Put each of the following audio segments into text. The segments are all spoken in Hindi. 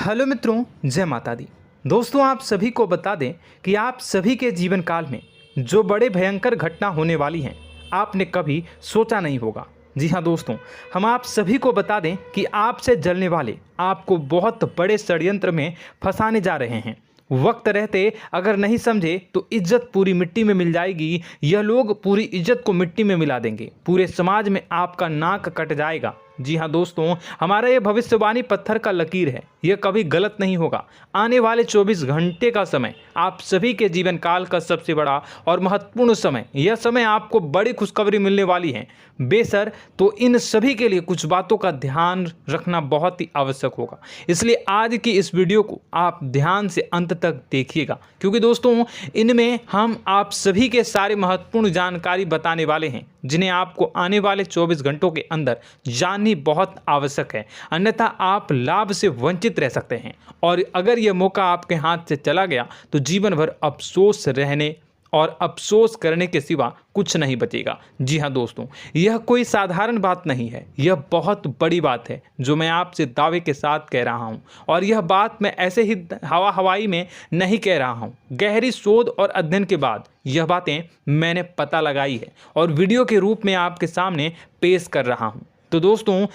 हेलो मित्रों, जय माता दी। दोस्तों, आप सभी को बता दें कि आप सभी के जीवन काल में जो बड़े भयंकर घटना होने वाली हैं, आपने कभी सोचा नहीं होगा। जी हाँ दोस्तों, हम आप सभी को बता दें कि आपसे जलने वाले आपको बहुत बड़े षड्यंत्र में फंसाने जा रहे हैं। वक्त रहते अगर नहीं समझे तो इज्जत पूरी मिट्टी में मिल जाएगी। यह लोग पूरी इज्जत को मिट्टी में मिला देंगे। पूरे समाज में आपका नाक कट जाएगा। जी हाँ दोस्तों, हमारा ये भविष्यवाणी पत्थर का लकीर है, यह कभी गलत नहीं होगा। आने वाले 24 घंटे का समय आप सभी के जीवन काल का सबसे बड़ा और महत्वपूर्ण समय। यह समय आपको बड़ी खुशखबरी मिलने वाली है बेसर, तो इन सभी के लिए कुछ बातों का ध्यान रखना बहुत ही आवश्यक होगा। इसलिए आज की इस वीडियो को आप ध्यान से अंत तक देखिएगा, क्योंकि दोस्तों इनमें हम आप सभी के सारे महत्वपूर्ण जानकारी बताने वाले हैं, जिन्हें आपको आने वाले 24 घंटों के अंदर जाननी बहुत आवश्यक है। अन्यथा आप लाभ से वंचित रह सकते हैं, और अगर यह मौका आपके हाथ से चला गया तो जीवन भर अफसोस रहने और अफसोस करने के सिवा कुछ नहीं बचेगा। जी हाँ दोस्तों, यह कोई साधारण बात नहीं है, यह बहुत बड़ी बात है जो मैं आपसे दावे के साथ कह रहा हूँ। और यह बात मैं ऐसे ही हवाई में नहीं कह रहा हूँ। गहरी शोध और अध्ययन के बाद यह बातें मैंने पता लगाई है और वीडियो के रूप में आपके सामने पेश कर रहा हूँ। तो दोस्तों,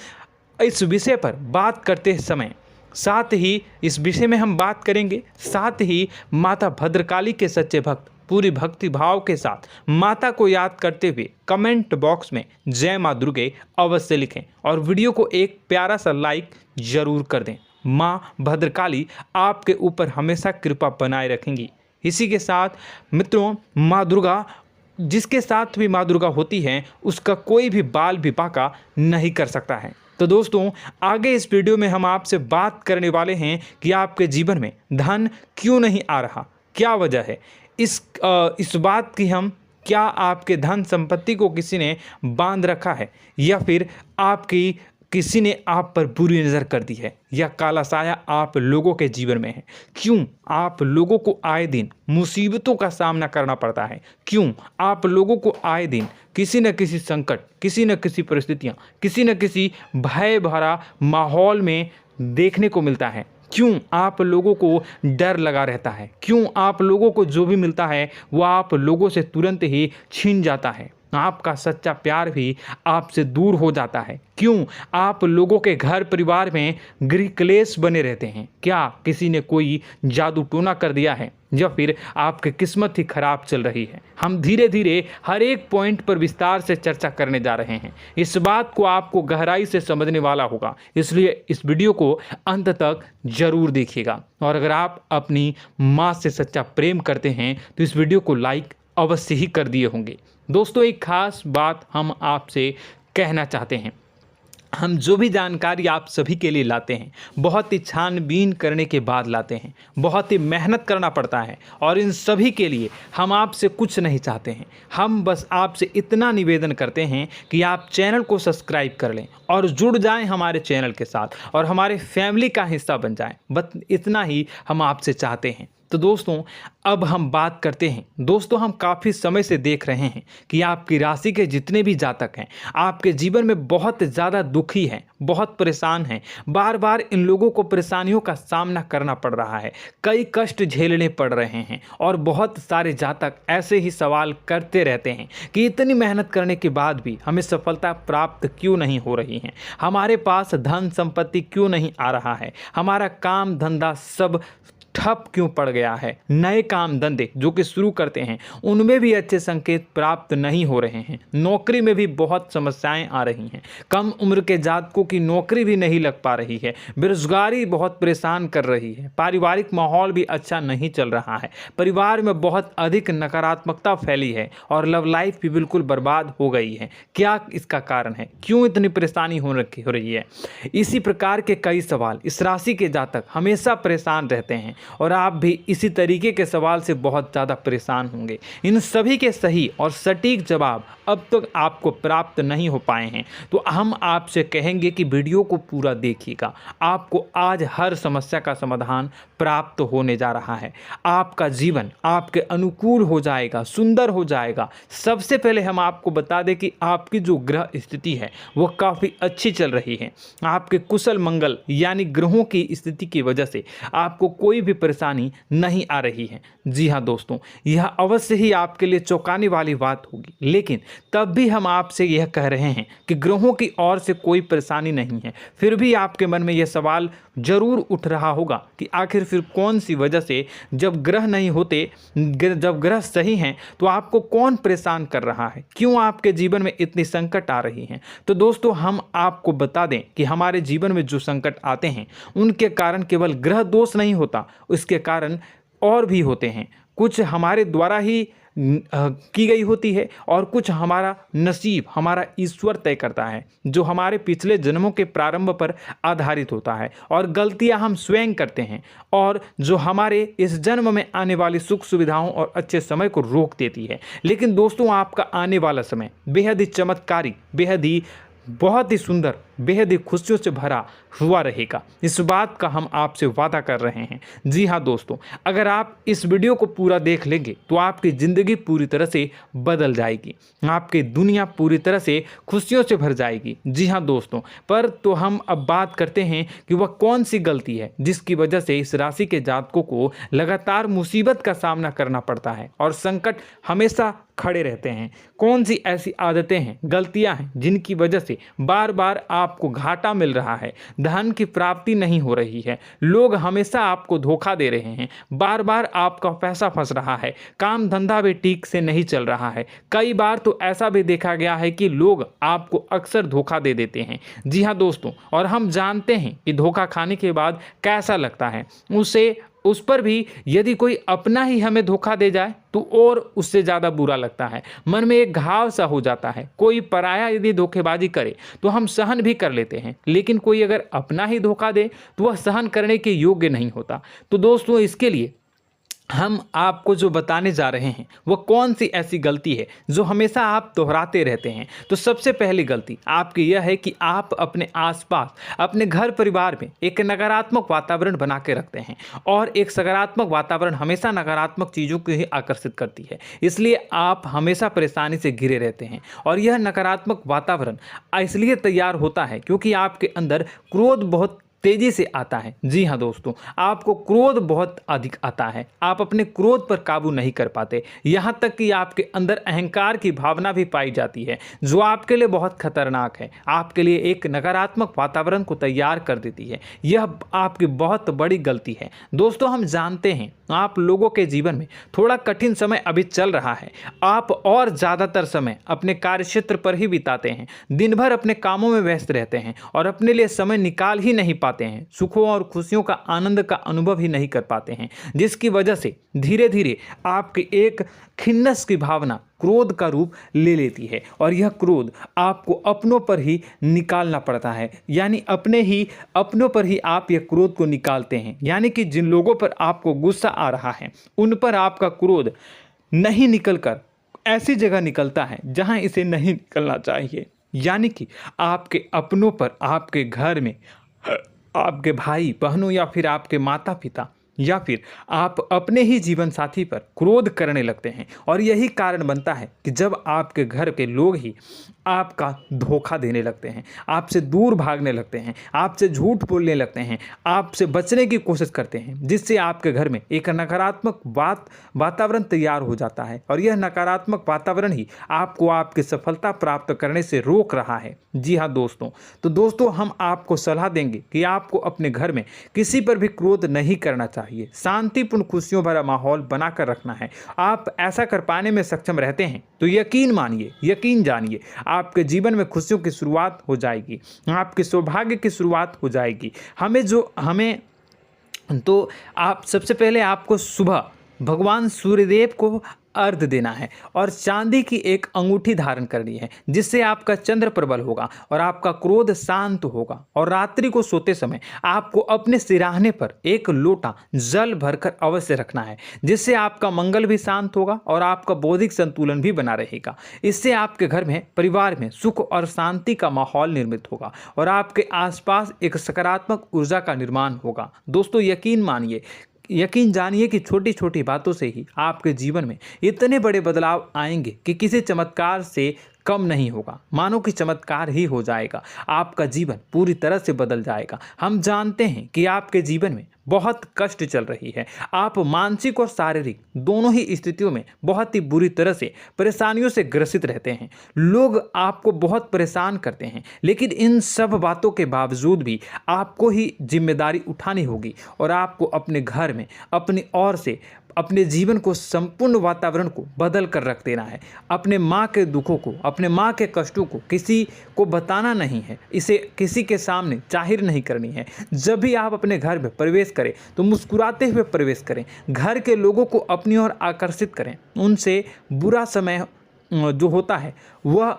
इस विषय पर बात करते समय साथ ही इस विषय में हम बात करेंगे, साथ ही माता भद्रकाली के सच्चे भक्त पूरी भक्ति भाव के साथ माता को याद करते हुए कमेंट बॉक्स में जय माँ दुर्गे अवश्य लिखें और वीडियो को एक प्यारा सा लाइक जरूर कर दें। माँ भद्रकाली आपके ऊपर हमेशा कृपा बनाए रखेंगी। इसी के साथ मित्रों, माँ दुर्गा, जिसके साथ भी माँ दुर्गा होती हैं, उसका कोई भी बाल भी बांका नहीं कर सकता है। तो दोस्तों, आगे इस वीडियो में हम आपसे बात करने वाले हैं कि आपके जीवन में धन क्यों नहीं आ रहा, क्या वजह है इस बात की। हम क्या आपके धन संपत्ति को किसी ने बांध रखा है, या फिर आपकी किसी ने आप पर बुरी नज़र कर दी है, या काला साया आप लोगों के जीवन में है। क्यों आप लोगों को आए दिन मुसीबतों का सामना करना पड़ता है, क्यों आप लोगों को आए दिन किसी न किसी संकट, किसी न किसी परिस्थितियाँ, किसी न किसी भय भरा माहौल में देखने को मिलता है, क्यों आप लोगों को डर लगा रहता है, क्यों आप लोगों को जो भी मिलता है वो आप लोगों से तुरंत ही छीन जाता है, आपका सच्चा प्यार भी आपसे दूर हो जाता है, क्यों आप लोगों के घर परिवार में गृह क्लेश बने रहते हैं। क्या किसी ने कोई जादू टोना कर दिया है, या फिर आपकी किस्मत ही खराब चल रही है। हम धीरे धीरे हर एक पॉइंट पर विस्तार से चर्चा करने जा रहे हैं। इस बात को आपको गहराई से समझने वाला होगा, इसलिए इस वीडियो को अंत तक जरूर देखिएगा। और अगर आप अपनी माँ से सच्चा प्रेम करते हैं तो इस वीडियो को लाइक अवश्य ही कर दिए होंगे। दोस्तों, एक खास बात हम आपसे कहना चाहते हैं। हम जो भी जानकारी आप सभी के लिए लाते हैं, बहुत ही छानबीन करने के बाद लाते हैं, बहुत ही मेहनत करना पड़ता है, और इन सभी के लिए हम आपसे कुछ नहीं चाहते हैं। हम बस आपसे इतना निवेदन करते हैं कि आप चैनल को सब्सक्राइब कर लें और जुड़ जाएं हमारे चैनल के साथ और हमारे फैमिली का हिस्सा बन जाएं। बस इतना ही हम आपसे चाहते हैं। तो दोस्तों, अब हम बात करते हैं। दोस्तों, हम काफ़ी समय से देख रहे हैं कि आपकी राशि के जितने भी जातक हैं, आपके जीवन में बहुत ज़्यादा दुखी हैं, बहुत परेशान हैं। बार बार इन लोगों को परेशानियों का सामना करना पड़ रहा है, कई कष्ट झेलने पड़ रहे हैं, और बहुत सारे जातक ऐसे ही सवाल करते रहते हैं कि इतनी मेहनत करने के बाद भी हमें सफलता प्राप्त क्यों नहीं हो रही है, हमारे पास धन संपत्ति क्यों नहीं आ रहा है, हमारा काम धंधा सब ठप क्यों पड़ गया है, नए काम धंधे जो कि शुरू करते हैं उनमें भी अच्छे संकेत प्राप्त नहीं हो रहे हैं, नौकरी में भी बहुत समस्याएं आ रही हैं, कम उम्र के जातकों की नौकरी भी नहीं लग पा रही है, बेरोजगारी बहुत परेशान कर रही है, पारिवारिक माहौल भी अच्छा नहीं चल रहा है, परिवार में बहुत अधिक नकारात्मकता फैली है, और लव लाइफ भी बिल्कुल बर्बाद हो गई है। क्या इसका कारण है, क्यों इतनी परेशानी हो रही है? इसी प्रकार के कई सवाल इस राशि के जातक हमेशा परेशान रहते हैं, और आप भी इसी तरीके के सवाल से बहुत ज़्यादा परेशान होंगे। इन सभी के सही और सटीक जवाब अब तक आपको प्राप्त नहीं हो पाए हैं, तो हम आपसे कहेंगे कि वीडियो को पूरा देखिएगा। आपको आज हर समस्या का समाधान प्राप्त होने जा रहा है। आपका जीवन आपके अनुकूल हो जाएगा, सुंदर हो जाएगा। सबसे पहले हम आपको बता दें कि आपकी जो ग्रह स्थिति है वो काफ़ी अच्छी चल रही है। आपके कुशल मंगल यानी ग्रहों की स्थिति की वजह से आपको कोई भी परेशानी नहीं आ रही है। जी हाँ दोस्तों, यह अवश्य ही आपके लिए चौंकाने वाली बात होगी, लेकिन तब भी हम आपसे यह कह रहे हैं कि ग्रहों की ओर से कोई परेशानी नहीं है। फिर भी आपके मन में यह सवाल जरूर उठ रहा होगा कि आखिर फिर कौन सी वजह से, जब ग्रह नहीं होते, जब ग्रह सही हैं, तो आपको कौन परेशान कर रहा है, क्यों आपके जीवन में इतनी संकट आ रही हैं। तो दोस्तों, हम आपको बता दें कि हमारे जीवन में जो संकट आते हैं उनके कारण केवल ग्रह दोष नहीं होता, उसके कारण और भी होते हैं। कुछ हमारे द्वारा ही की गई होती है और कुछ हमारा नसीब, हमारा ईश्वर तय करता है, जो हमारे पिछले जन्मों के प्रारंभ पर आधारित होता है। और गलतियां हम स्वयं करते हैं और जो हमारे इस जन्म में आने वाली सुख सुविधाओं और अच्छे समय को रोक देती है। लेकिन दोस्तों, आपका आने वाला समय बेहद ही चमत्कारी, बेहद ही बहुत ही सुंदर, बेहद ही खुशियों से भरा हुआ रहेगा। इस बात का हम आपसे वादा कर रहे हैं। जी हाँ दोस्तों, अगर आप इस वीडियो को पूरा देख लेंगे तो आपकी ज़िंदगी पूरी तरह से बदल जाएगी, आपकी दुनिया पूरी तरह से खुशियों से भर जाएगी। जी हाँ दोस्तों, पर तो हम अब बात करते हैं कि वह कौन सी गलती है जिसकी वजह से इस राशि के जातकों को लगातार मुसीबत का सामना करना पड़ता है और संकट हमेशा खड़े रहते हैं। कौन सी ऐसी आदतें हैं, गलतियां हैं जिनकी वजह से बार बार आपको घाटा मिल रहा है, धन की प्राप्ति नहीं हो रही है, लोग हमेशा आपको धोखा दे रहे हैं, बार बार आपका पैसा फंस रहा है, काम धंधा भी ठीक से नहीं चल रहा है। कई बार तो ऐसा भी देखा गया है कि लोग आपको अक्सर धोखा दे देते हैं। जी हाँ दोस्तों, और हम जानते हैं कि धोखा खाने के बाद कैसा लगता है। उस पर भी यदि कोई अपना ही हमें धोखा दे जाए तो और उससे ज़्यादा बुरा लगता है, मन में एक घाव सा हो जाता है। कोई पराया यदि धोखेबाजी करे तो हम सहन भी कर लेते हैं, लेकिन कोई अगर अपना ही धोखा दे तो वह सहन करने के योग्य नहीं होता। तो दोस्तों, इसके लिए हम आपको जो बताने जा रहे हैं वो कौन सी ऐसी गलती है जो हमेशा आप दोहराते रहते हैं। तो सबसे पहली गलती आपकी यह है कि आप अपने आसपास, अपने घर परिवार में एक नकारात्मक वातावरण बना के रखते हैं, और एक सकारात्मक वातावरण हमेशा नकारात्मक चीज़ों को ही आकर्षित करती है। इसलिए आप हमेशा परेशानी से घिरे रहते हैं, और यह नकारात्मक वातावरण इसलिए तैयार होता है क्योंकि आपके अंदर क्रोध बहुत तेजी से आता है। जी हाँ दोस्तों, आपको क्रोध बहुत अधिक आता है, आप अपने क्रोध पर काबू नहीं कर पाते, यहाँ तक कि आपके अंदर अहंकार की भावना भी पाई जाती है, जो आपके लिए बहुत खतरनाक है, आपके लिए एक नकारात्मक वातावरण को तैयार कर देती है। यह आपकी बहुत बड़ी गलती है। दोस्तों, हम जानते हैं आप लोगों के जीवन में थोड़ा कठिन समय अभी चल रहा है। आप और ज़्यादातर समय अपने कार्यक्षेत्र पर ही बिताते हैं, दिन भर अपने कामों में व्यस्त रहते हैं और अपने लिए समय निकाल ही नहीं पाते हैं, सुखों और खुशियों का आनंद का अनुभव ही नहीं कर पाते हैं, जिसकी वजह से धीरे धीरे आपकी एक खिन्नस की भावना क्रोध का रूप ले लेती है, और यह क्रोध आपको अपनों पर ही निकालना पड़ता है। यानी अपनों पर ही आप यह क्रोध को निकालते हैं। यानी कि जिन लोगों पर आपको गुस्सा आ रहा है उन पर आपका क्रोध नहीं निकलकर ऐसी जगह निकलता है जहां इसे नहीं निकलना चाहिए। यानी कि आपके अपनों पर, आपके घर में, आपके भाई बहनों या फिर आपके माता पिता या फिर आप अपने ही जीवन साथी पर क्रोध करने लगते हैं, और यही कारण बनता है कि जब आपके घर के लोग ही आपका धोखा देने लगते हैं, आपसे दूर भागने लगते हैं, आपसे झूठ बोलने लगते हैं, आपसे बचने की कोशिश करते हैं, जिससे आपके घर में एक नकारात्मक वातावरण तैयार हो जाता है, और यह नकारात्मक वातावरण ही आपको आपकी सफलता प्राप्त करने से रोक रहा है। जी हाँ दोस्तों, तो दोस्तों, हम आपको सलाह देंगे कि आपको अपने घर में किसी पर भी क्रोध नहीं करना चाहिए, शांतिपूर्ण खुशियों भरा माहौल बनाकर रखना है। आप ऐसा कर पाने में सक्षम रहते हैं तो यकीन मानिए, यकीन जानिए, आपके जीवन में खुशियों की शुरुआत हो जाएगी, आपके सौभाग्य की शुरुआत हो जाएगी। आप सबसे पहले आपको सुबह भगवान सूर्यदेव को अर्घ्य देना है और चांदी की एक अंगूठी धारण करनी है, जिससे आपका चंद्र प्रबल होगा और आपका क्रोध शांत होगा। और रात्रि को सोते समय आपको अपने सिरहाने पर एक लोटा जल भरकर अवश्य रखना है, जिससे आपका मंगल भी शांत होगा और आपका बौद्धिक संतुलन भी बना रहेगा। इससे आपके घर में, परिवार में सुख और शांति का माहौल निर्मित होगा और आपके आसपास एक सकारात्मक ऊर्जा का निर्माण होगा। दोस्तों, यकीन जानिए कि छोटी छोटी बातों से ही आपके जीवन में इतने बड़े बदलाव आएंगे कि किसी चमत्कार से कम नहीं होगा। मानो कि चमत्कार ही हो जाएगा, आपका जीवन पूरी तरह से बदल जाएगा। हम जानते हैं कि आपके जीवन में बहुत कष्ट चल रही है, आप मानसिक और शारीरिक दोनों ही स्थितियों में बहुत ही बुरी तरह से परेशानियों से ग्रसित रहते हैं। लोग आपको बहुत परेशान करते हैं, लेकिन इन सब बातों के बावजूद भी आपको ही जिम्मेदारी उठानी होगी और आपको अपने घर में अपनी ओर से अपने जीवन को, संपूर्ण वातावरण को बदल कर रख देना है। अपने माँ के दुखों को, अपने माँ के कष्टों को किसी को बताना नहीं है, इसे किसी के सामने जाहिर नहीं करनी है। जब भी आप अपने घर में प्रवेश करें तो मुस्कुराते हुए प्रवेश करें, घर के लोगों को अपनी ओर आकर्षित करें। उनसे बुरा समय जो होता है वह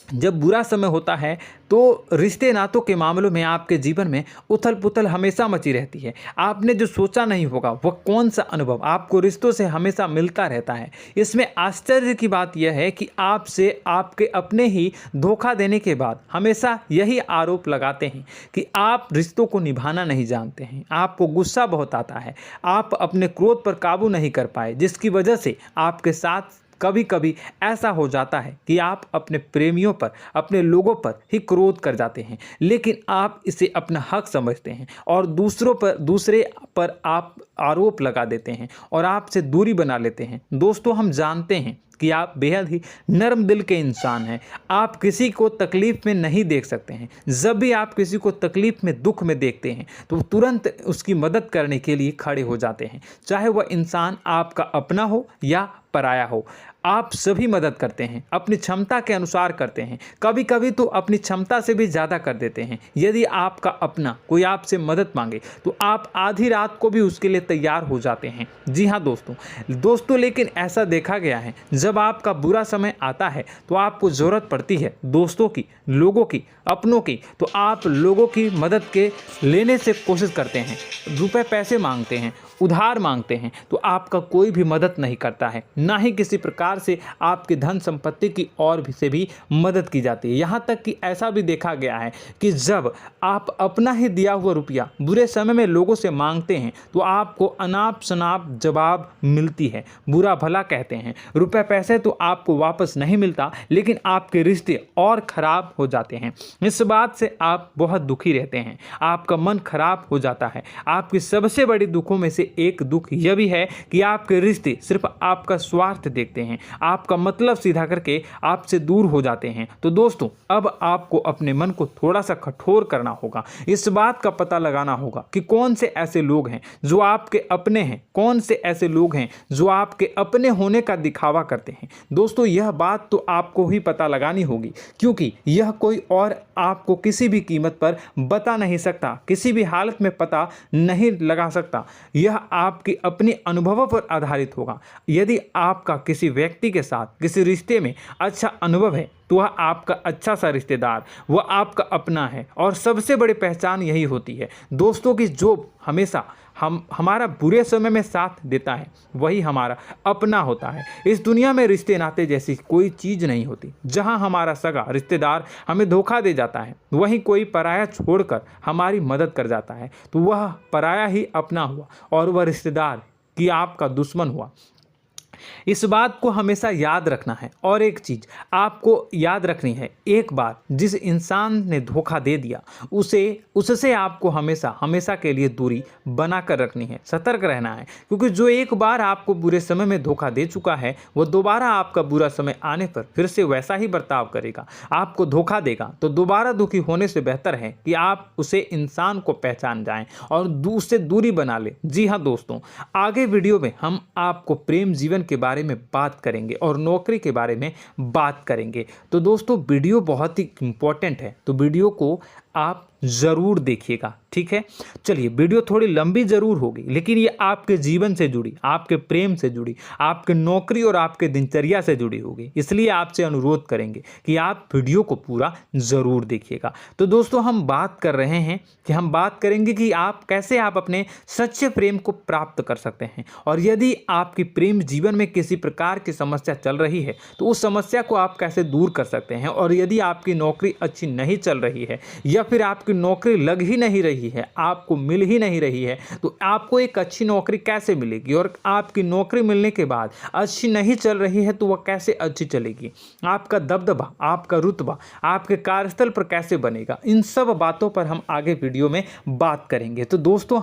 जब बुरा समय होता है तो रिश्ते नातों के मामलों में आपके जीवन में उथल पुथल हमेशा मची रहती है। आपने जो सोचा नहीं होगा वह कौन सा अनुभव आपको रिश्तों से हमेशा मिलता रहता है। इसमें आश्चर्य की बात यह है कि आपसे आपके अपने ही धोखा देने के बाद हमेशा यही आरोप लगाते हैं कि आप रिश्तों को निभाना नहीं जानते हैं, आपको गुस्सा बहुत आता है, आप अपने क्रोध पर काबू नहीं कर पाए, जिसकी वजह से आपके साथ कभी कभी ऐसा हो जाता है कि आप अपने प्रेमियों पर, अपने लोगों पर ही क्रोध कर जाते हैं, लेकिन आप इसे अपना हक समझते हैं और दूसरे पर आप आरोप लगा देते हैं और आपसे दूरी बना लेते हैं। दोस्तों, हम जानते हैं कि आप बेहद ही नर्म दिल के इंसान हैं। आप किसी को तकलीफ में नहीं देख सकते हैं। जब भी आप किसी को तकलीफ में, दुख में देखते हैं तो तुरंत उसकी मदद करने के लिए खड़े हो जाते हैं, चाहे वह इंसान आपका अपना हो या पराया हो। आप सभी मदद करते हैं, अपनी क्षमता के अनुसार करते हैं, कभी कभी तो अपनी क्षमता से भी ज़्यादा कर देते हैं। यदि आपका अपना कोई आपसे मदद मांगे तो आप आधी रात को भी उसके लिए तैयार हो जाते हैं। जी हाँ दोस्तों, लेकिन ऐसा देखा गया है, जब आपका बुरा समय आता है तो आपको ज़रूरत पड़ती है दोस्तों की, लोगों की, अपनों की, तो आप लोगों की मदद के लेने से कोशिश करते हैं, रुपए पैसे मांगते हैं, उधार मांगते हैं, तो आपका कोई भी मदद नहीं करता है, ना ही किसी प्रकार से आपकी धन संपत्ति की ओर से भी मदद की जाती है। यहाँ तक कि ऐसा भी देखा गया है कि जब आप अपना ही दिया हुआ रुपया बुरे समय में लोगों से मांगते हैं तो आपको अनाप शनाप जवाब मिलती है, बुरा भला कहते हैं। रुपए पैसे तो आपको वापस नहीं मिलता, लेकिन आपके रिश्ते और खराब हो जाते हैं। इस बात से आप बहुत दुखी रहते हैं, आपका मन खराब हो जाता है। आपकी सबसे बड़ी दुखों में से एक दुख यह भी है कि आपके रिश्ते सिर्फ आपका स्वार्थ देखते हैं, आपका मतलब सीधा करके आपसे दूर हो जाते हैं। तो दोस्तों, अब आपको अपने मन को थोड़ा सा कठोर करना होगा, इस बात का पता लगाना होगा कि कौन से ऐसे लोग हैं जो आपके अपने हैं, कौन से ऐसे लोग हैं जो आपके अपने होने का दिखावा करते हैं। दोस्तों, यह बात तो आपको ही पता लगानी होगी, क्योंकि यह कोई और आपको किसी भी कीमत पर बता नहीं सकता, किसी भी हालत में पता नहीं लगा सकता। यह आपके अपने अनुभवों पर आधारित होगा। यदि आपका किसी व्यक्ति के साथ किसी रिश्ते में अच्छा अनुभव है तो वह आपका अच्छा सा रिश्तेदार, वह आपका अपना है। और सबसे बड़ी पहचान यही होती है दोस्तों की जो हमेशा हमारा बुरे समय में साथ देता है वही हमारा अपना होता है। इस दुनिया में रिश्ते नाते जैसी कोई चीज़ नहीं होती। जहां हमारा सगा रिश्तेदार हमें धोखा दे जाता है, वहीं कोई पराया छोड़कर हमारी मदद कर जाता है, तो वह पराया ही अपना हुआ और वह रिश्तेदार की आपका दुश्मन हुआ। इस बात को हमेशा याद रखना है। और एक चीज़ आपको याद रखनी है, एक बार जिस इंसान ने धोखा दे दिया उससे आपको हमेशा के लिए दूरी बना कर रखनी है, सतर्क रहना है। क्योंकि जो एक बार आपको बुरे समय में धोखा दे चुका है वो दोबारा आपका बुरा समय आने पर फिर से वैसा ही बर्ताव करेगा, आपको धोखा देगा। तो दोबारा दुखी होने से बेहतर है कि आप उसे इंसान को पहचान जाएं और उससे दूरी बना लें। जी हाँ दोस्तों, आगे वीडियो में हम आपको प्रेम जीवन के बारे में बात करेंगे और नौकरी के बारे में बात करेंगे। तो दोस्तों, वीडियो बहुत ही इम्पोर्टेंट है, तो वीडियो को आप ज़रूर देखिएगा, ठीक है। चलिए, वीडियो थोड़ी लंबी ज़रूर होगी, लेकिन ये आपके जीवन से जुड़ी, आपके प्रेम से जुड़ी, आपके नौकरी और आपके दिनचर्या से जुड़ी होगी, इसलिए आपसे अनुरोध करेंगे कि आप वीडियो को पूरा ज़रूर देखिएगा। तो दोस्तों, हम बात कर रहे हैं कि हम बात करेंगे कि आप कैसे आप अपने सच्चे प्रेम को प्राप्त कर सकते हैं, और यदि आपकी प्रेम जीवन में किसी प्रकार की समस्या चल रही है तो उस समस्या को आप कैसे दूर कर सकते हैं, और यदि आपकी नौकरी अच्छी नहीं चल रही है या फिर आपकी नौकरी लग ही नहीं रही है, आपको मिल ही नहीं रही है, तो आपको एक अच्छी नौकरी कैसे मिलेगी, और आपकी नौकरी मिलने के बाद अच्छी नहीं चल रही है तो वह कैसे अच्छी चलेगी, आपका दबदबा, आपका रुतबा आपके कार्यस्थल पर कैसे बनेगा, इन सब बातों पर हम आगे वीडियो में बात करेंगे। तो दोस्तों,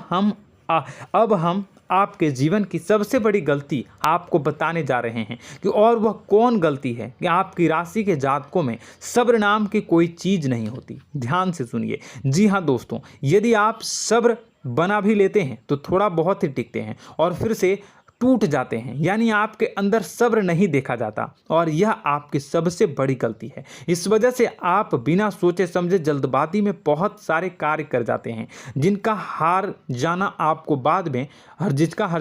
अब हम आपके जीवन की सबसे बड़ी गलती आपको बताने जा रहे हैं कि और वह कौन गलती है कि आपकी राशि के जातकों में सब्र नाम की कोई चीज़ नहीं होती। ध्यान से सुनिए। जी हाँ दोस्तों, यदि आप सब्र बना भी लेते हैं तो थोड़ा बहुत ही टिकते हैं और फिर से टूट जाते हैं, यानी आपके अंदर सब्र नहीं देखा जाता, और यह आपकी सबसे बड़ी गलती है। इस वजह से आप बिना सोचे समझे जल्दबाजी में बहुत सारे कार्य कर जाते हैं, जिसका हार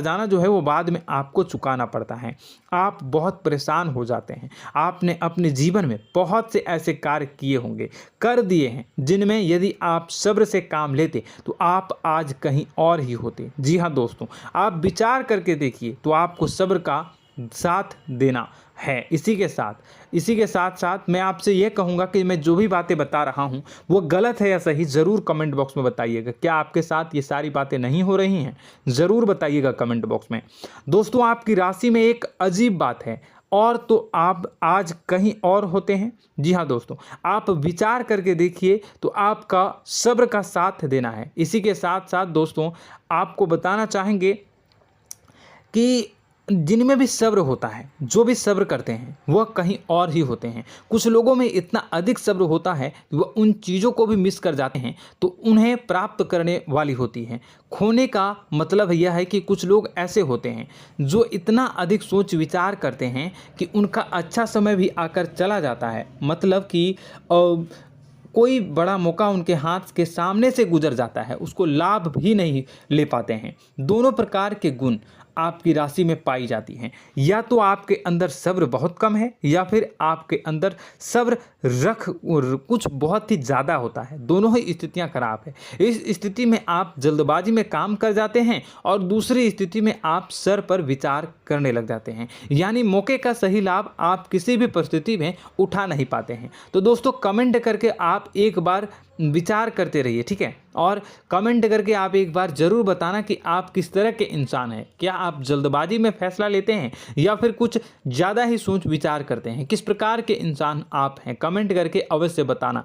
जाना जो है वो बाद में आपको चुकाना पड़ता है। आप बहुत परेशान हो जाते हैं। आपने अपने जीवन में बहुत से ऐसे कार्य किए होंगे, कर दिए हैं, जिनमें यदि आप सब्र से काम लेते तो आप आज कहीं और ही होते। जी हाँ दोस्तों, आप विचार करके देखिए तो आपको सब्र का साथ देना है। इसी के साथ साथ मैं आपसे ये कहूँगा कि मैं जो भी बातें बता रहा हूँ वो गलत है या सही, ज़रूर कमेंट बॉक्स में बताइएगा। क्या आपके साथ ये सारी बातें नहीं हो रही हैं, ज़रूर बताइएगा कमेंट बॉक्स में। दोस्तों, आपकी राशि में एक अजीब बात है, और तो आप आज कहीं और होते हैं। जी हाँ दोस्तों, आप विचार करके देखिए तो आपका सब्र का साथ देना है। इसी के साथ साथ दोस्तों, आपको बताना चाहेंगे कि जिनमें भी सब्र होता है, जो भी सब्र करते हैं वह कहीं और ही होते हैं। कुछ लोगों में इतना अधिक सब्र होता है कि वह उन चीज़ों को भी मिस कर जाते हैं तो उन्हें प्राप्त करने वाली होती हैं। खोने का मतलब यह है कि कुछ लोग ऐसे होते हैं जो इतना अधिक सोच विचार करते हैं कि उनका अच्छा समय भी आकर चला जाता है, मतलब कि कोई बड़ा मौका उनके हाथ के सामने से गुजर जाता है, उसको लाभ भी नहीं ले पाते हैं। दोनों प्रकार के गुण आपकी राशि में पाई जाती हैं। या तो आपके अंदर सब्र बहुत कम है, या फिर आपके अंदर सब्र कुछ बहुत ही ज़्यादा होता है। दोनों ही स्थितियां खराब है। इस स्थिति में आप जल्दबाजी में काम कर जाते हैं, और दूसरी स्थिति में आप सर पर विचार करने लग जाते हैं, यानी मौके का सही लाभ आप किसी भी परिस्थिति में उठा नहीं पाते हैं। तो दोस्तों, कमेंट करके आप एक बार विचार करते रहिए, ठीक है, और कमेंट करके आप एक बार ज़रूर बताना कि आप किस तरह के इंसान हैं। क्या आप जल्दबाजी में फैसला लेते हैं या फिर कुछ ज़्यादा ही सोच विचार करते हैं? किस प्रकार के इंसान आप हैं, कमेंट करके अवश्य बताना।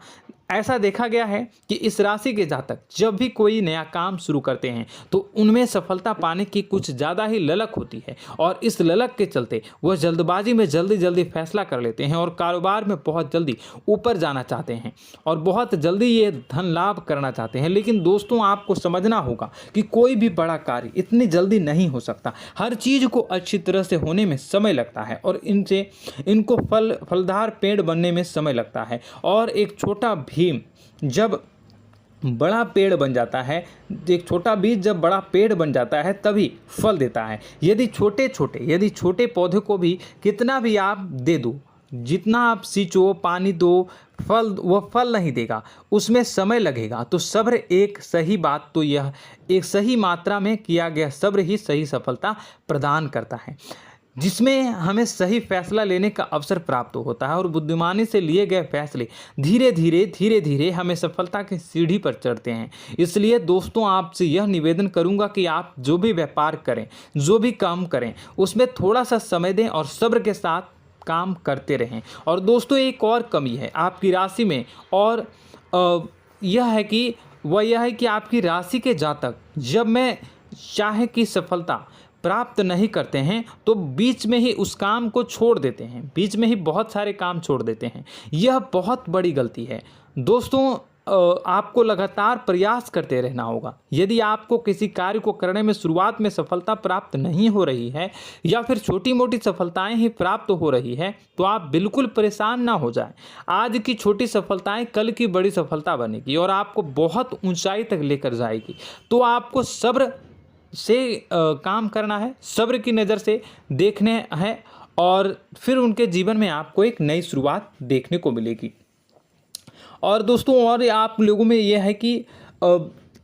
ऐसा देखा गया है कि इस राशि के जातक जब भी कोई नया काम शुरू करते हैं तो उनमें सफलता पाने की कुछ ज़्यादा ही ललक होती है, और इस ललक के चलते वह जल्दबाजी में जल्दी फैसला कर लेते हैं और कारोबार में बहुत जल्दी ऊपर जाना चाहते हैं और बहुत जल्दी ये धन लाभ करना चाहते हैं। लेकिन दोस्तों, आपको समझना होगा कि कोई भी बड़ा कार्य इतनी जल्दी नहीं हो सकता। हर चीज़ को अच्छी तरह से होने में समय लगता है, और इनको फलदार पेड़ बनने में समय लगता है। और एक छोटा भीम जब बड़ा पेड़ बन जाता है, एक छोटा बीज जब बड़ा पेड़ बन जाता है तभी फल देता है। यदि छोटे पौधे को भी कितना भी आप दे दो, जितना आप सींचो, पानी दो, वह फल नहीं देगा, उसमें समय लगेगा। तो सब्र एक सही बात, तो यह एक सही मात्रा में किया गया सब्र ही सही सफलता प्रदान करता है, जिसमें हमें सही फैसला लेने का अवसर प्राप्त होता है, और बुद्धिमानी से लिए गए फैसले धीरे धीरे हमें सफलता की सीढ़ी पर चढ़ते हैं। इसलिए दोस्तों, आपसे यह निवेदन करूंगा कि आप जो भी व्यापार करें, जो भी काम करें, उसमें थोड़ा सा समय दें और सब्र के साथ काम करते रहें। और दोस्तों, एक और कमी है आपकी राशि में, और यह है कि आपकी राशि के जातक जब मैं चाहे कि सफलता प्राप्त नहीं करते हैं तो बीच में ही उस काम को छोड़ देते हैं, बीच में ही बहुत सारे काम छोड़ देते हैं। यह बहुत बड़ी गलती है दोस्तों। आपको लगातार प्रयास करते रहना होगा। यदि आपको किसी कार्य को करने में शुरुआत में सफलता प्राप्त नहीं हो रही है या फिर छोटी मोटी सफलताएं ही प्राप्त हो रही है तो आप बिल्कुल परेशान ना हो जाएं। आज की छोटी सफलताएं कल की बड़ी सफलता बनेगी और आपको बहुत ऊंचाई तक लेकर जाएगी। तो आपको सब्र से काम करना है, सब्र की नज़र से देखने हैं और फिर उनके जीवन में आपको एक नई शुरुआत देखने को मिलेगी। और दोस्तों और आप लोगों में यह है कि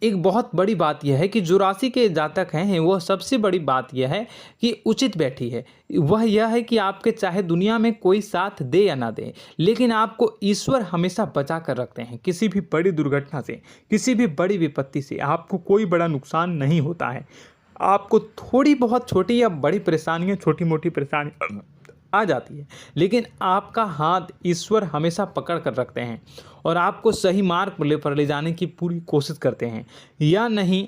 एक बहुत बड़ी बात यह है कि जो राशि के जातक हैं वह सबसे बड़ी बात यह है कि उचित बैठी है। वह यह है कि आपके चाहे दुनिया में कोई साथ दे या ना दे, लेकिन आपको ईश्वर हमेशा बचा कर रखते हैं। किसी भी बड़ी दुर्घटना से, किसी भी बड़ी विपत्ति से आपको कोई बड़ा नुकसान नहीं होता है। आपको थोड़ी बहुत छोटी या बड़ी परेशानियाँ, छोटी मोटी परेशानी आ जाती है, लेकिन आपका हाथ ईश्वर हमेशा पकड़ कर रखते हैं और आपको सही मार्ग पर ले जाने की पूरी कोशिश करते हैं। या नहीं,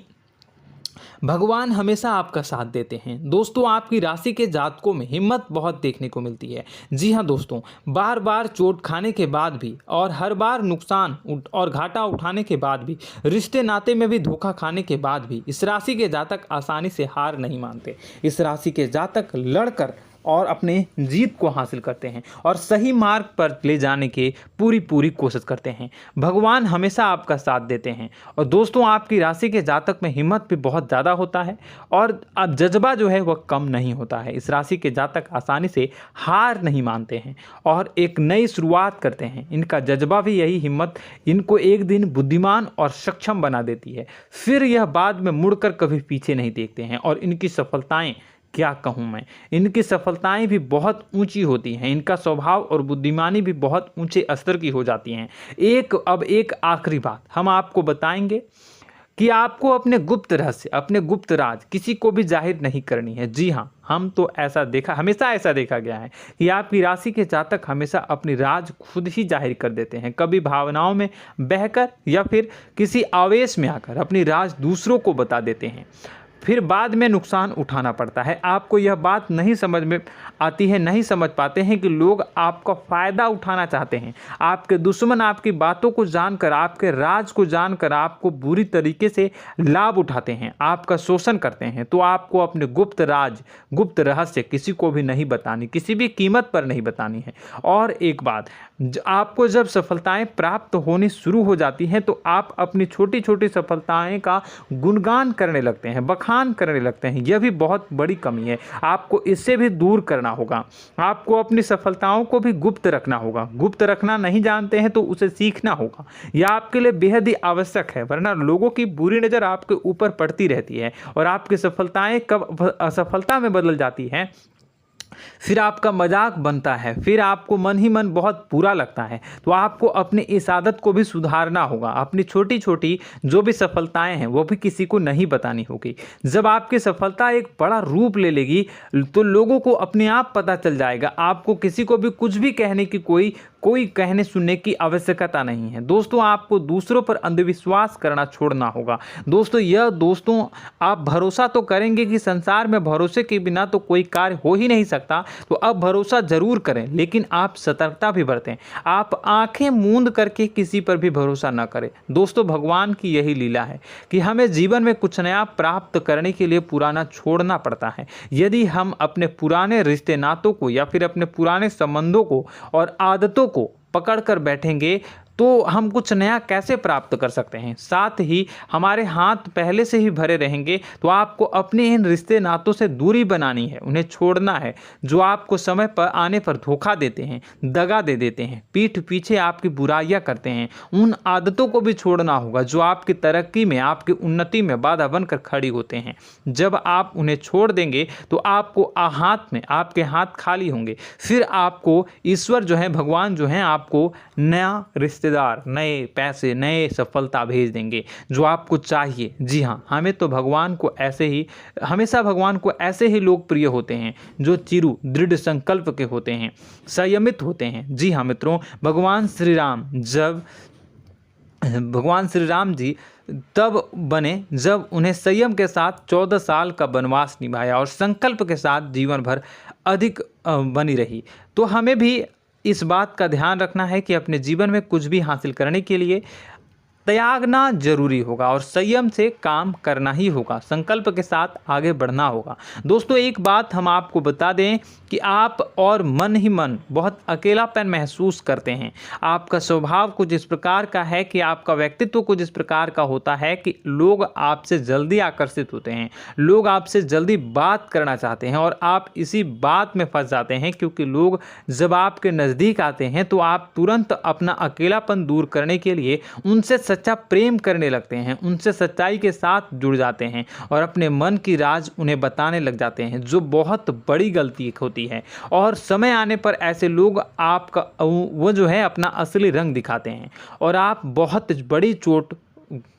भगवान हमेशा आपका साथ देते हैं। दोस्तों आपकी राशि के जातकों में हिम्मत बहुत देखने को मिलती है। जी हाँ दोस्तों, बार बार चोट खाने के बाद भी और हर बार नुकसान और घाटा उठाने के बाद भी, रिश्ते नाते में भी धोखा खाने के बाद भी इस राशि के जातक आसानी से हार नहीं मानते। इस राशि के जातक लड़कर और अपने जीत को हासिल करते हैं और सही मार्ग पर ले जाने की पूरी कोशिश करते हैं। भगवान हमेशा आपका साथ देते हैं। और दोस्तों आपकी राशि के जातक में हिम्मत भी बहुत ज़्यादा होता है और अब जज्बा जो है वह कम नहीं होता है। इस राशि के जातक आसानी से हार नहीं मानते हैं और एक नई शुरुआत करते हैं। इनका जज्बा भी, यही हिम्मत इनको एक दिन बुद्धिमान और सक्षम बना देती है। फिर यह बाद में मुड़कर कभी पीछे नहीं देखते हैं और इनकी सफलताएं, क्या कहूँ मैं, इनकी सफलताएं भी बहुत ऊंची होती हैं। इनका स्वभाव और बुद्धिमानी भी बहुत ऊंचे स्तर की हो जाती हैं। अब एक आखिरी बात हम आपको बताएंगे कि आपको अपने गुप्त रहस्य, अपने गुप्त राज किसी को भी जाहिर नहीं करनी है। जी हाँ, हमेशा ऐसा देखा गया है कि आपकी राशि के जातक हमेशा अपनी राज खुद ही जाहिर कर देते हैं। कभी भावनाओं में बहकर या फिर किसी आवेश में आकर अपनी राज दूसरों को बता देते हैं, फिर बाद में नुकसान उठाना पड़ता है। आपको यह बात नहीं समझ में आती है, नहीं समझ पाते हैं कि लोग आपका फ़ायदा उठाना चाहते हैं। आपके दुश्मन आपकी बातों को जानकर, आपके राज को जानकर आपको बुरी तरीके से लाभ उठाते हैं, आपका शोषण करते हैं। तो आपको अपने गुप्त राज, गुप्त रहस्य किसी को भी नहीं बतानी, किसी भी कीमत पर नहीं बतानी है। और एक बात, आपको जब सफलताएं प्राप्त होनी शुरू हो जाती हैं तो आप अपनी छोटी छोटी सफलताएं का गुणगान करने लगते हैं, बखान करने लगते हैं। यह भी बहुत बड़ी कमी है, आपको इससे भी दूर करना होगा। आपको अपनी सफलताओं को भी गुप्त रखना होगा। गुप्त रखना नहीं जानते हैं तो उसे सीखना होगा। यह आपके लिए बेहद ही आवश्यक है, वरना लोगों की बुरी नज़र आपके ऊपर पड़ती रहती है और आपकी सफलताएं कब असफलता में बदल जाती हैं, फिर आपका मजाक बनता है, फिर आपको मन ही मन बहुत बुरा लगता है। तो आपको अपनी इस आदत को भी सुधारना होगा। अपनी छोटी छोटी जो भी सफलताएं हैं वो भी किसी को नहीं बतानी होगी। जब आपकी सफलता एक बड़ा रूप ले लेगी तो लोगों को अपने आप पता चल जाएगा। आपको किसी को भी कुछ भी कहने की कोई कहने सुनने की आवश्यकता नहीं है। दोस्तों आपको दूसरों पर अंधविश्वास करना छोड़ना होगा। दोस्तों आप भरोसा तो करेंगे कि संसार में भरोसे के बिना तो कोई कार्य हो ही नहीं सकता, तो अब भरोसा जरूर करें, लेकिन आप सतर्कता भी बरतें। आप आंखें मूंद करके किसी पर भी भरोसा न करें। दोस्तों भगवान की यही लीला है कि हमें जीवन में कुछ नया प्राप्त करने के लिए पुराना छोड़ना पड़ता है। यदि हम अपने पुराने रिश्ते नातों को या फिर अपने पुराने संबंधों को और आदतों को पकड़ कर बैठेंगे तो हम कुछ नया कैसे प्राप्त कर सकते हैं। साथ ही हमारे हाथ पहले से ही भरे रहेंगे। तो आपको अपने इन रिश्ते नातों से दूरी बनानी है, उन्हें छोड़ना है। जो आपको समय पर आने पर धोखा देते हैं, दगा दे देते हैं, पीठ पीछे आपकी बुराइयां करते हैं, उन आदतों को भी छोड़ना होगा जो आपकी तरक्की में, आपकी उन्नति में बाधा बनकर खड़ी होते हैं। जब आप उन्हें छोड़ देंगे तो आपके हाथ खाली होंगे। फिर आपको ईश्वर जो है, भगवान जो है, आपको नया रिश्तेदार, नए पैसे, नए सफलता भेज देंगे जो आपको चाहिए। जी हाँ, हमेशा भगवान को ऐसे ही लोग प्रिय होते हैं जो चिरु दृढ़ संकल्प के होते हैं, संयमित होते हैं। जी हाँ मित्रों, भगवान श्री राम जी तब बने जब उन्हें संयम के साथ 14 साल का वनवास निभाया और संकल्प के साथ जीवन भर अधिक बनी रही। तो हमें भी इस बात का ध्यान रखना है कि अपने जीवन में कुछ भी हासिल करने के लिए त्यागना जरूरी होगा और संयम से काम करना ही होगा, संकल्प के साथ आगे बढ़ना होगा। दोस्तों एक बात हम आपको बता दें कि आप और मन ही मन बहुत अकेलापन महसूस करते हैं। आपका स्वभाव कुछ इस प्रकार का है कि आपका व्यक्तित्व कुछ इस प्रकार का होता है कि लोग आपसे जल्दी आकर्षित होते हैं, लोग आपसे जल्दी बात करना चाहते हैं और आप इसी बात में फंस जाते हैं, क्योंकि लोग जब आपके नज़दीक आते हैं तो आप तुरंत अपना अकेलापन दूर करने के लिए उनसे सच्चा प्रेम करने लगते हैं, उनसे सच्चाई के साथ जुड़ जाते हैं और अपने मन की राज उन्हें बताने लग जाते हैं, जो बहुत बड़ी गलती होती है। और समय आने पर ऐसे लोग आपका वो जो है अपना असली रंग दिखाते हैं और आप बहुत बड़ी चोट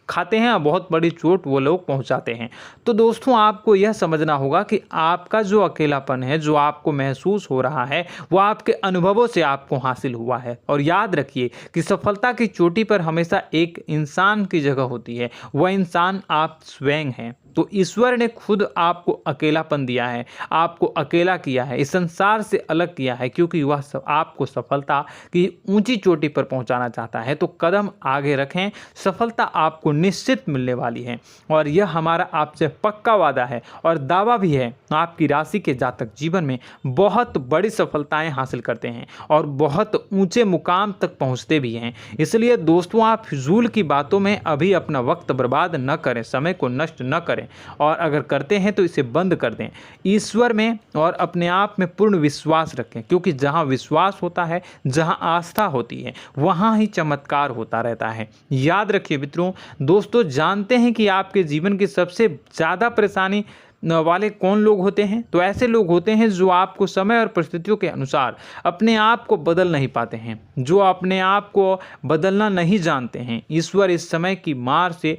खाते हैं, बहुत बड़ी चोट वो लोग पहुंचाते हैं। तो दोस्तों आपको यह समझना होगा कि आपका जो अकेलापन है, जो आपको महसूस हो रहा है, वो आपके अनुभवों से आपको हासिल हुआ है। और याद रखिए कि सफलता की चोटी पर हमेशा एक इंसान की जगह होती है, वह इंसान आप स्वयं हैं। तो ईश्वर ने खुद आपको अकेलापन दिया है, आपको अकेला किया है, इस संसार से अलग किया है, क्योंकि वह आपको सफलता की ऊंची चोटी पर पहुंचाना चाहता है। तो कदम आगे रखें, सफलता आपको निश्चित मिलने वाली है और यह हमारा आपसे पक्का वादा है और दावा भी है। आपकी राशि के जातक जीवन में बहुत बड़ी सफलताएं हासिल करते हैं और बहुत ऊंचे मुकाम तक पहुंचते भी हैं। इसलिए दोस्तों आप फिजूल की बातों में अभी अपना वक्त बर्बाद न करें, समय को नष्ट न करें और अगर करते हैं तो इसे बंद कर दें। ईश्वर में और अपने आप में पूर्ण विश्वास रखें, क्योंकि जहां विश्वास होता है, जहां आस्था होती है, वहां ही चमत्कार होता रहता है। याद रखिए मित्रों, दोस्तों जानते हैं कि आपके जीवन की सबसे ज़्यादा परेशानी वाले कौन लोग होते हैं? तो ऐसे लोग होते हैं जो आपको समय और परिस्थितियों के अनुसार अपने आप को बदल नहीं पाते हैं, जो अपने आप को बदलना नहीं जानते हैं। ईश्वर इस समय की मार से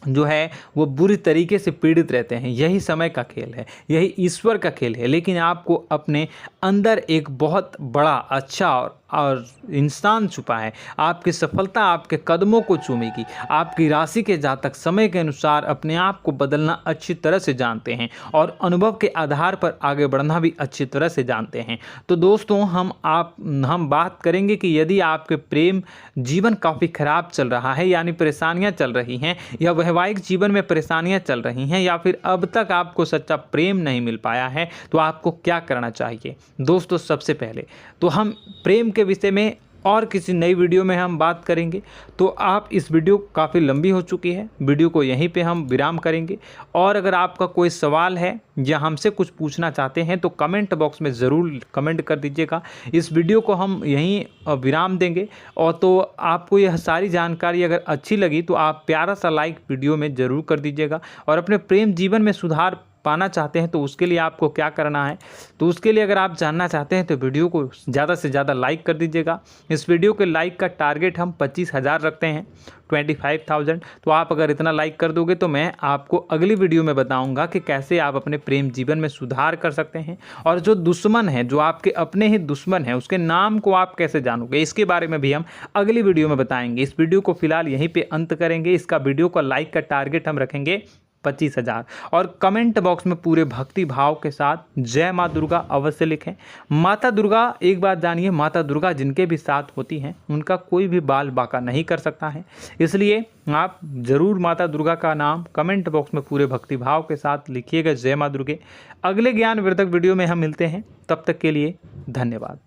जो है वो बुरी तरीके से पीड़ित रहते हैं। यही समय का खेल है, यही ईश्वर का खेल है। लेकिन आपको अपने अंदर एक बहुत बड़ा अच्छा और इंसान छुपा है। आपकी सफलता आपके कदमों को चूमेगी। आपकी राशि के जातक समय के अनुसार अपने आप को बदलना अच्छी तरह से जानते हैं और अनुभव के आधार पर आगे बढ़ना भी अच्छी तरह से जानते हैं। तो दोस्तों हम बात करेंगे कि यदि आपके प्रेम जीवन काफ़ी खराब चल रहा है, यानी परेशानियां चल रही हैं, या वैवाहिक जीवन में परेशानियां चल रही हैं, या फिर अब तक आपको सच्चा प्रेम नहीं मिल पाया है, तो आपको क्या करना चाहिए। दोस्तों सबसे पहले तो हम प्रेम के विषय में और किसी नई वीडियो में हम बात करेंगे। तो आप इस वीडियो काफ़ी लंबी हो चुकी है, वीडियो को यहीं पे हम विराम करेंगे। और अगर आपका कोई सवाल है या हमसे कुछ पूछना चाहते हैं तो कमेंट बॉक्स में ज़रूर कमेंट कर दीजिएगा। इस वीडियो को हम यहीं विराम देंगे। और तो आपको यह सारी जानकारी अगर अच्छी लगी तो आप प्यारा सा लाइक वीडियो में ज़रूर कर दीजिएगा। और अपने प्रेम जीवन में सुधार पाना चाहते हैं तो उसके लिए आपको क्या करना है, तो उसके लिए अगर आप जानना चाहते हैं तो वीडियो को ज़्यादा से ज़्यादा लाइक कर दीजिएगा। इस वीडियो के लाइक का टारगेट हम 25,000 रखते हैं, 25,000। तो आप अगर इतना लाइक कर दोगे तो मैं आपको अगली वीडियो में बताऊंगा कि कैसे आप अपने प्रेम जीवन में सुधार कर सकते हैं। और जो दुश्मन है, जो आपके अपने ही दुश्मन है, उसके नाम को आप कैसे जानोगे, इसके बारे में भी हम अगली वीडियो में बताएंगे। इस वीडियो को फिलहाल यहीं पर अंत करेंगे। इसका वीडियो का लाइक का टारगेट हम रखेंगे 25,000। और कमेंट बॉक्स में पूरे भक्ति भाव के साथ जय माँ दुर्गा अवश्य लिखें। माता दुर्गा, एक बात जानिए, माता दुर्गा जिनके भी साथ होती हैं उनका कोई भी बाल बाका नहीं कर सकता है। इसलिए आप ज़रूर माता दुर्गा का नाम कमेंट बॉक्स में पूरे भक्ति भाव के साथ लिखिएगा, जय माँ दुर्गे। अगले ज्ञानवर्धक वीडियो में हम मिलते हैं, तब तक के लिए धन्यवाद।